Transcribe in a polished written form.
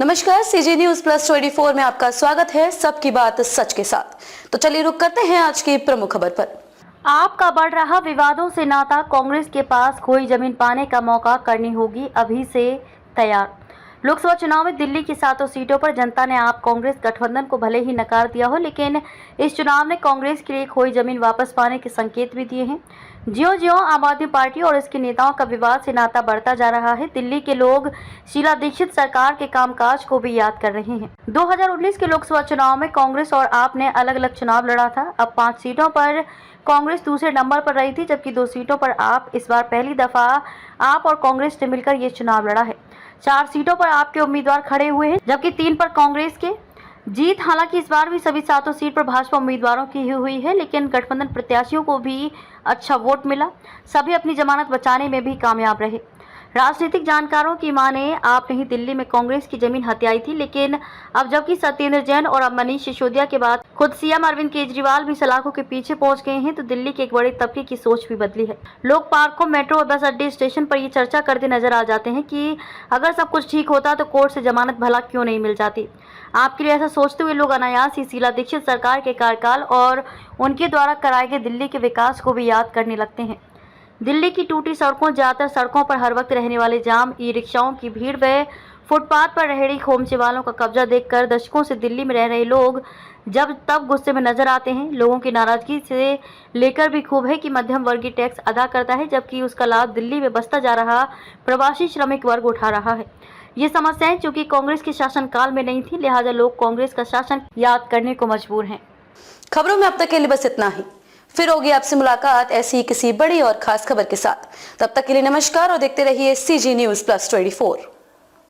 नमस्कार, CG news plus 24 में आपका स्वागत है। सबकी बात सच के साथ। तो चलिए रुक करते हैं आज की प्रमुख खबर पर। आपका बढ़ रहा विवादों से नाता, कांग्रेस के पास खोई जमीन पाने का मौका करनी होगी अभी से तैयार। लोकसभा चुनाव में दिल्ली की 7 सीटों पर जनता ने आप कांग्रेस गठबंधन को भले ही नकार दिया हो, लेकिन इस चुनाव ने कांग्रेस के लिए खोई जमीन वापस पाने के संकेत भी दिए हैं। ज्यों-ज्यों आम आदमी पार्टी और इसके नेताओं का विवाद से नाता बढ़ता जा रहा है, दिल्ली के लोग शीला दीक्षित सरकार के कामकाज को भी याद कर रहे हैं। 2019 के लोकसभा चुनाव में कांग्रेस और आप ने अलग अलग चुनाव लड़ा था। अब 5 सीटों पर कांग्रेस दूसरे नंबर पर रही थी, जबकि 2 सीटों पर आप। इस बार पहली दफा आप और कांग्रेस ने मिलकर ये चुनाव लड़ा है। 4 सीटों पर आपके उम्मीदवार खड़े हुए हैं, जबकि 3 पर कांग्रेस के। जीत हालांकि इस बार भी सभी 7 सीट पर भाजपा उम्मीदवारों की ही हुई है, लेकिन गठबंधन प्रत्याशियों को भी अच्छा वोट मिला। सभी अपनी जमानत बचाने में भी कामयाब रहे। राजनीतिक जानकारों की माने आपने ही दिल्ली में कांग्रेस की जमीन हथियाई थी, लेकिन अब जबकि सत्येंद्र जैन और अब मनीष सिसोदिया के बाद खुद सीएम अरविंद केजरीवाल भी सलाखों के पीछे पहुंच गए हैं, तो दिल्ली के एक बड़े तबके की सोच भी बदली है। लोग पार्कों, मेट्रो और बस अड्डे, स्टेशन पर ये चर्चा करते नजर आ जाते हैं कि अगर सब कुछ ठीक होता तो कोर्ट से जमानत भला क्यों नहीं मिल जाती। आपके लिए ऐसा सोचते हुए लोग अनायास ही शीला दीक्षित सरकार के कार्यकाल और उनके द्वारा कराए गए दिल्ली के विकास को भी याद करने लगते हैं। दिल्ली की टूटी सड़कों, ज्यादातर सड़कों पर हर वक्त रहने वाले जाम, ई रिक्शाओं की भीड़ व फुटपाथ पर रेहड़ी खोमचे वालों का कब्जा देखकर दशकों से दिल्ली में रह रहे लोग जब तब गुस्से में नजर आते हैं। लोगों की नाराजगी से लेकर भी खूब है कि मध्यम वर्गीय टैक्स अदा करता है, जबकि उसका लाभ दिल्ली में बसता जा रहा प्रवासी श्रमिक वर्ग उठा रहा है। ये समस्याएं चूंकि कांग्रेस के शासनकाल में नहीं थी, लिहाजा लोग कांग्रेस का शासन याद करने को मजबूर हैं। खबरों में अब तक के लिए बस इतना ही। फिर होगी आपसे मुलाकात ऐसी किसी बड़ी और खास खबर के साथ। तब तक के लिए नमस्कार और देखते रहिए सीजी न्यूज प्लस 24।